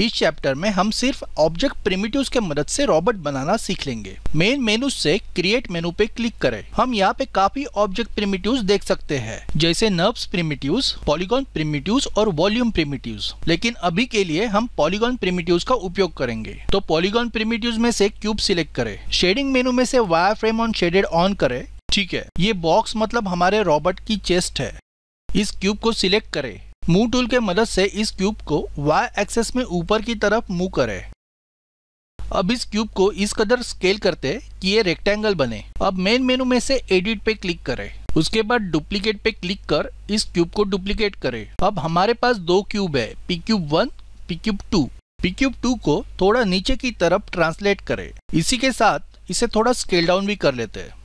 इस चैप्टर में हम सिर्फ ऑब्जेक्ट प्रिमिटिव्स के मदद से रोबोट बनाना सीख लेंगे। मेन मेनू से क्रिएट मेनू पे क्लिक करें। हम यहाँ पे काफी ऑब्जेक्ट प्रिमिटिव्स देख सकते हैं, जैसे नर्व्स प्रिमिटिव्स, पॉलीगॉन प्रिमिटिव्स और वॉल्यूम प्रिमिटिव्स। लेकिन अभी के लिए हम पॉलीगॉन प्रिमिटिव्स का उपयोग करेंगे। तो पॉलीगॉन प्रिमिटिव्स में से क्यूब सिलेक्ट करें। शेडिंग मेनू में से wire frame on shaded on करें। ठीक है, ये बॉक्स मतलब हमारे रोबोट की चेस्ट है। इस क्यूब को सिलेक्ट करें। मूव टूल के मदद से इस क्यूब को वाई एक्सेस में ऊपर की तरफ मूव करें। अब इस क्यूब को इस कदर स्केल करते कि ये रेक्टेंगल बने। अब मेन मेनू में से एडिट पे क्लिक करें। उसके बाद डुप्लीकेट पे क्लिक कर इस क्यूब को डुप्लीकेट करें। अब हमारे पास दो क्यूब है, P cube 1, P cube 2। P cube 2 को थोड़ा नीचे की तरफ ट्रांसलेट करें। इसी के साथ इसे थोड़ा स्केल डाउन भी कर लेते हैं।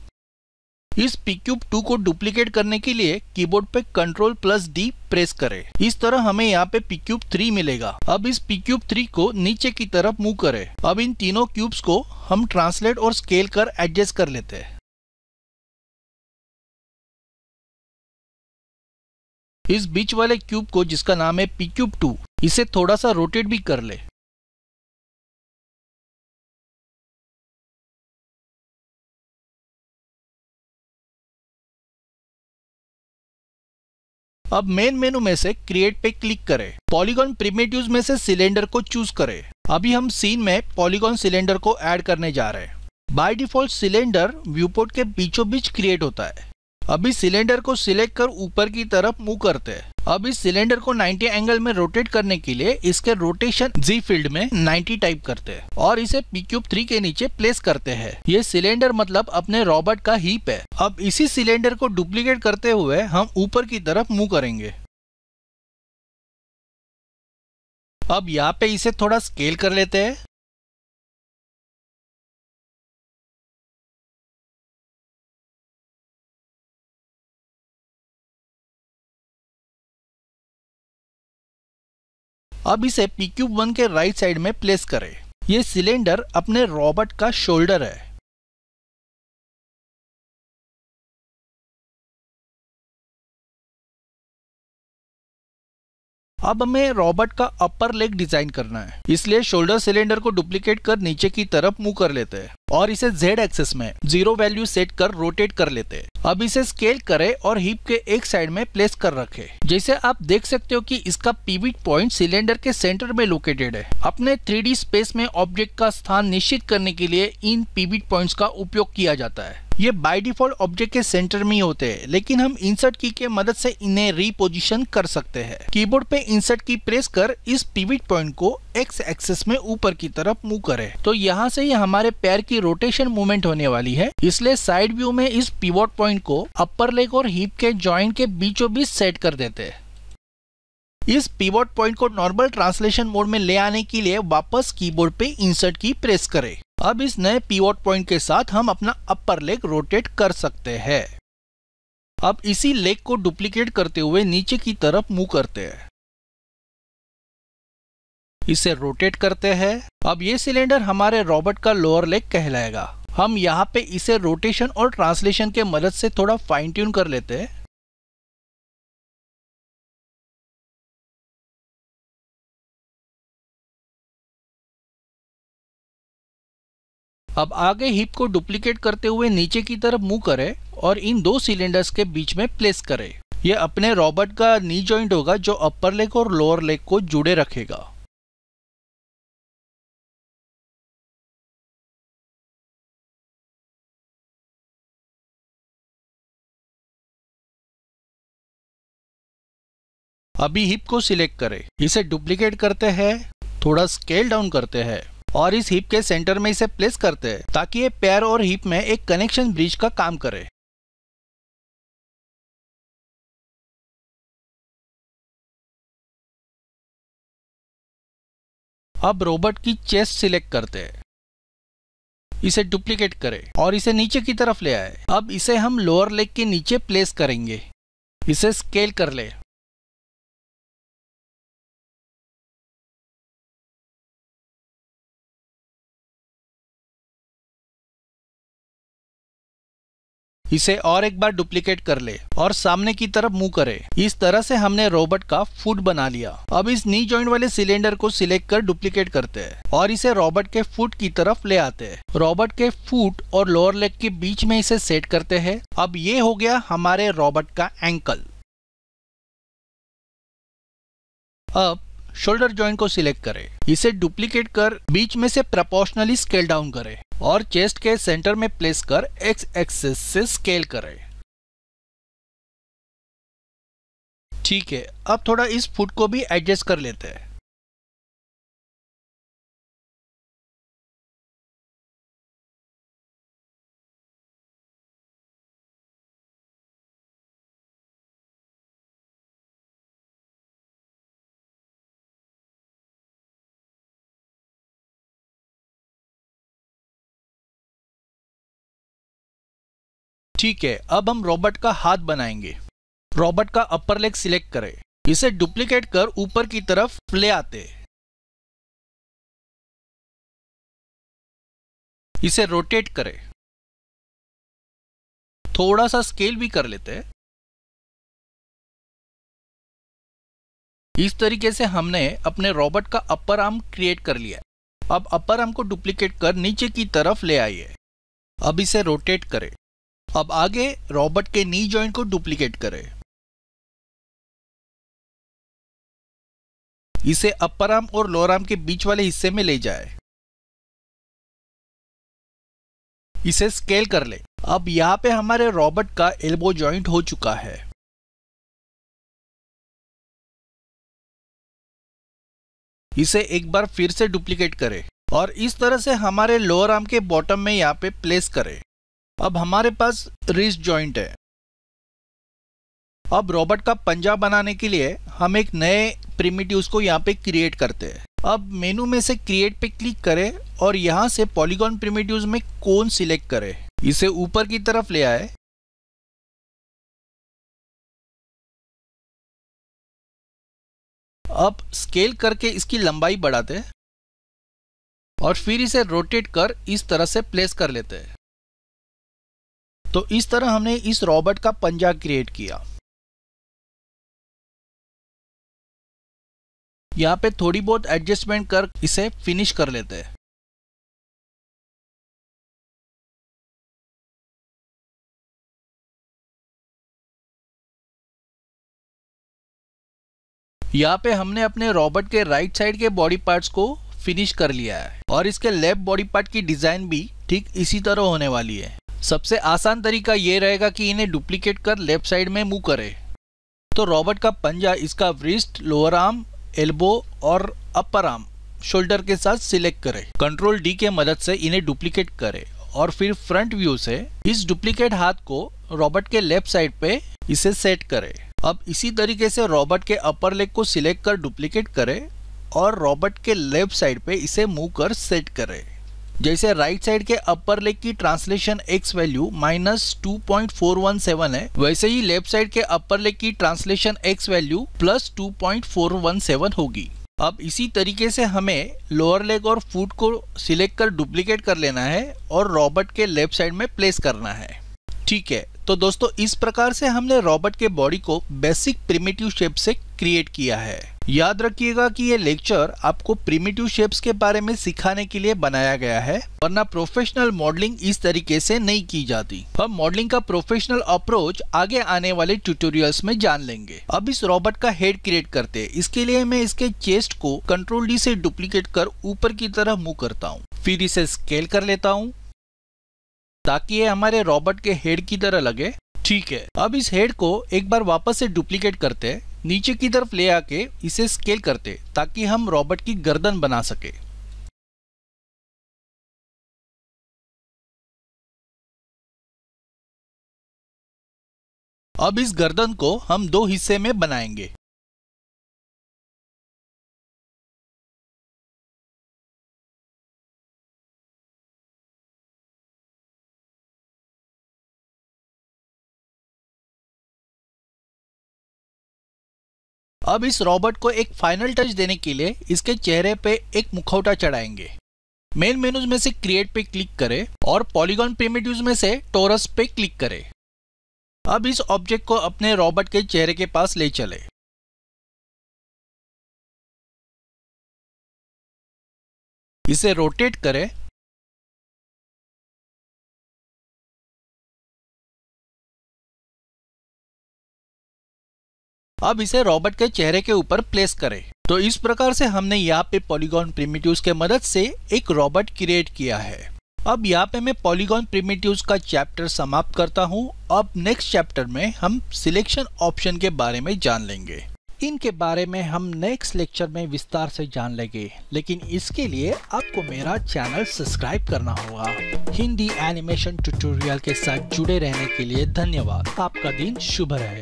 इस पी क्यूब 2 को डुप्लीकेट करने के लिए कीबोर्ड पे Ctrl+D प्रेस करें। इस तरह हमें यहाँ पे पी क्यूब 3 मिलेगा। अब इस पी क्यूब 3 को नीचे की तरफ मूव करें। अब इन तीनों क्यूब्स को हम ट्रांसलेट और स्केल कर एडजस्ट कर लेते हैं। इस बीच वाले क्यूब को, जिसका नाम है पी क्यूब 2, इसे थोड़ा सा रोटेट भी कर ले। अब मेन मेनू में से क्रिएट पे क्लिक करें। पॉलीगॉन प्रिमिटिव्स में से सिलेंडर को चूज करें। अभी हम सीन में पॉलीगॉन सिलेंडर को ऐड करने जा रहे हैं। बाय डिफॉल्ट सिलेंडर व्यूपोर्ट के बीचों बीच क्रिएट होता है। अभी सिलेंडर को सिलेक्ट कर ऊपर की तरफ मूव करते हैं। अब इस सिलेंडर को 90 एंगल में रोटेट करने के लिए इसके रोटेशन जी फील्ड में 90 टाइप करते हैं और इसे पी क्यूब 3 के नीचे प्लेस करते हैं। ये सिलेंडर मतलब अपने रोबोट का हीप है। अब इसी सिलेंडर को डुप्लीकेट करते हुए हम ऊपर की तरफ मूव करेंगे। अब यहाँ पे इसे थोड़ा स्केल कर लेते हैं। अब इसे पी क्यूब 1 के राइट साइड में प्लेस करें। ये सिलेंडर अपने रोबोट का शोल्डर है। अब हमें रोबोट का अपर लेग डिजाइन करना है, इसलिए शोल्डर सिलेंडर को डुप्लीकेट कर नीचे की तरफ मूव कर लेते हैं और इसे Z एक्सेस में 0 वैल्यू सेट कर रोटेट कर लेते हैं। अब इसे स्केल करें और हिप के एक साइड में प्लेस कर रखें। जैसे आप देख सकते हो कि इसका पिवट पॉइंट सिलेंडर के सेंटर में लोकेटेड है। अपने 3D स्पेस में ऑब्जेक्ट का स्थान निश्चित करने के लिए इन पिवट पॉइंट्स का उपयोग किया जाता है। ये बाय डिफॉल्ट ऑब्जेक्ट के सेंटर में ही होते हैं, लेकिन हम इंसर्ट की के मदद से इन्हें रीपोजिशन कर सकते हैं। कीबोर्ड पे इंसर्ट की प्रेस कर इस पिवट पॉइंट को एक्स एक्सिस में ऊपर की तरफ मूव करें। तो यहाँ से ही हमारे पैर की रोटेशन मूवमेंट होने वाली है, इसलिए साइड व्यू में इस पिवट पॉइंट को अपर लेग और हिप के जॉइंट के बीचों बीच सेट कर देते हैं। इस पिवट पॉइंट को नॉर्मल ट्रांसलेशन मोड में ले आने के लिए वापस कीबोर्ड पे इंसर्ट की प्रेस करें। अब इस नए पिवट पॉइंट के साथ हम अपना अपर लेग रोटेट कर सकते हैं। अब इसी लेग को डुप्लीकेट करते हुए नीचे की तरफ मूव करते हैं। इसे रोटेट करते हैं। अब ये सिलेंडर हमारे रोबोट का लोअर लेग कहलाएगा। हम यहाँ पे इसे रोटेशन और ट्रांसलेशन के मदद से थोड़ा फाइन ट्यून कर लेते हैं। अब आगे हिप को डुप्लीकेट करते हुए नीचे की तरफ मूव करें और इन दो सिलेंडर्स के बीच में प्लेस करें। यह अपने रोबोट का नी जॉइंट होगा जो अपर लेग और लोअर लेग को जुड़े रखेगा। अभी हिप को सिलेक्ट करें। इसे डुप्लीकेट करते हैं, थोड़ा स्केल डाउन करते हैं और इस हिप के सेंटर में इसे प्लेस करते हैं ताकि ये पैर और हिप में एक कनेक्शन ब्रिज का काम करे। अब रोबोट की चेस्ट सिलेक्ट करते हैं। इसे डुप्लीकेट करें और इसे नीचे की तरफ ले आए। अब इसे हम लोअर लेग के नीचे प्लेस करेंगे। इसे स्केल कर ले। इसे और एक बार डुप्लीकेट कर ले और सामने की तरफ मूव करे। इस तरह से हमने रोबोट का फुट बना लिया। अब इस नी जॉइंट वाले सिलेंडर को सिलेक्ट कर डुप्लीकेट करते हैं और इसे रोबोट के फुट की तरफ ले आते हैं। रोबोट के फुट और लोअर लेग के बीच में इसे सेट करते हैं। अब ये हो गया हमारे रोबोट का एंकल। अब शोल्डर जॉइंट को सिलेक्ट करें, इसे डुप्लीकेट कर बीच में से प्रोपोर्शनली स्केल डाउन करें और चेस्ट के सेंटर में प्लेस कर एक्स एक्सिस से स्केल करें। ठीक है, अब थोड़ा इस फुट को भी एडजस्ट कर लेते हैं। ठीक है, अब हम रोबोट का हाथ बनाएंगे। रोबोट का अपर लेग सिलेक्ट करें, इसे डुप्लीकेट कर ऊपर की तरफ ले आते हैं। इसे रोटेट करें, थोड़ा सा स्केल भी कर लेते हैं। इस तरीके से हमने अपने रोबोट का अपर आर्म क्रिएट कर लिया। अब अपर आर्म को डुप्लीकेट कर नीचे की तरफ ले आइए। अब इसे रोटेट करें। अब आगे रोबोट के नी जॉइंट को डुप्लीकेट करें। इसे अपर आर्म और लोअर आर्म के बीच वाले हिस्से में ले जाए। इसे स्केल कर ले। अब यहां पे हमारे रोबोट का एल्बो जॉइंट हो चुका है। इसे एक बार फिर से डुप्लीकेट करें और इस तरह से हमारे लोअर आर्म के बॉटम में यहां पे प्लेस करें। अब हमारे पास रिस्ट जॉइंट है। अब रोबोट का पंजा बनाने के लिए हम एक नए प्रिमिटिव्स को यहाँ पे क्रिएट करते हैं। अब मेनू में से क्रिएट पे क्लिक करें और यहाँ से पॉलीगॉन प्रिमिटिव्स में कोन सिलेक्ट करें। इसे ऊपर की तरफ ले आए। अब स्केल करके इसकी लंबाई बढ़ाते हैं और फिर इसे रोटेट कर इस तरह से प्लेस कर लेते हैं। तो इस तरह हमने इस रोबोट का पंजा क्रिएट किया। यहाँ पे थोड़ी बहुत एडजस्टमेंट कर इसे फिनिश कर लेते हैं। यहाँ पे हमने अपने रोबोट के राइट साइड के बॉडी पार्ट्स को फिनिश कर लिया है और इसके लेफ्ट बॉडी पार्ट की डिजाइन भी ठीक इसी तरह होने वाली है। सबसे आसान तरीका ये रहेगा कि इन्हें डुप्लीकेट कर लेफ्ट साइड में मूव करें। तो रोबोट का पंजा इसका रिस्ट, लोअर आर्म, एल्बो और अपर आर्म शोल्डर के साथ सिलेक्ट करें। कंट्रोल डी के मदद से इन्हें डुप्लीकेट करें और फिर फ्रंट व्यू से इस डुप्लीकेट हाथ को रोबोट के लेफ्ट साइड पे इसे सेट करें। अब इसी तरीके से रोबोट के अपर लेग को सिलेक्ट कर डुप्लीकेट करें और रोबोट के लेफ्ट साइड पे इसे मूव कर सेट करें। जैसे राइट साइड के अपर लेग की ट्रांसलेशन x वैल्यू -2.417 है, वैसे ही लेफ्ट साइड के अपर लेग की ट्रांसलेशन x वैल्यू +2.417 होगी। अब इसी तरीके से हमें लोअर लेग और फुट को सिलेक्ट कर डुप्लीकेट कर लेना है और रोबोट के लेफ्ट साइड में प्लेस करना है। ठीक है, तो दोस्तों इस प्रकार से हमने रोबोट के बॉडी को बेसिक प्रिमिटिव शेप से क्रिएट किया है। याद रखिएगा कि ये लेक्चर आपको प्रिमिटिव शेप्स के बारे में सिखाने के लिए बनाया गया है, वरना प्रोफेशनल मॉडलिंग इस तरीके से नहीं की जाती। हम मॉडलिंग का प्रोफेशनल अप्रोच आगे आने वाले ट्यूटोरियल्स में जान लेंगे। अब इस रोबोट का हेड क्रिएट करते हैं। इसके लिए मैं इसके चेस्ट को कंट्रोल डी से डुप्लीकेट कर ऊपर की तरफ मूव करता हूँ, फिर इसे स्केल कर लेता हूँ ताकि ये हमारे रोबोट के हेड की तरह लगे। ठीक है, अब इस हेड को एक बार वापस से डुप्लीकेट करते हैं, नीचे की तरफ ले आके इसे स्केल करते ताकि हम रोबोट की गर्दन बना सके। अब इस गर्दन को हम दो हिस्से में बनाएंगे। अब इस रोबोट को एक फाइनल टच देने के लिए इसके चेहरे पे एक मुखौटा चढ़ाएंगे। मेन मेन्यूज में से क्रिएट पे क्लिक करें और पॉलीगॉन प्रिमिटिव्स में से टोरस पे क्लिक करें। अब इस ऑब्जेक्ट को अपने रॉबोट के चेहरे के पास ले चले। इसे रोटेट करें। अब इसे रॉबोट के चेहरे के ऊपर प्लेस करें। तो इस प्रकार से हमने यहाँ पे पॉलीगॉन प्रिमिटिव्स के मदद से एक रॉबोट क्रिएट किया है। अब यहाँ पे मैं पॉलीगॉन प्रिमिटिव्स का चैप्टर समाप्त करता हूँ। अब नेक्स्ट चैप्टर में हम सिलेक्शन ऑप्शन के बारे में जान लेंगे। इनके बारे में हम नेक्स्ट लेक्चर में विस्तार से जान लेंगे, लेकिन इसके लिए आपको मेरा चैनल सब्सक्राइब करना होगा। हिंदी एनिमेशन ट्यूटोरियल के साथ जुड़े रहने के लिए धन्यवाद। आपका दिन शुभ रहे।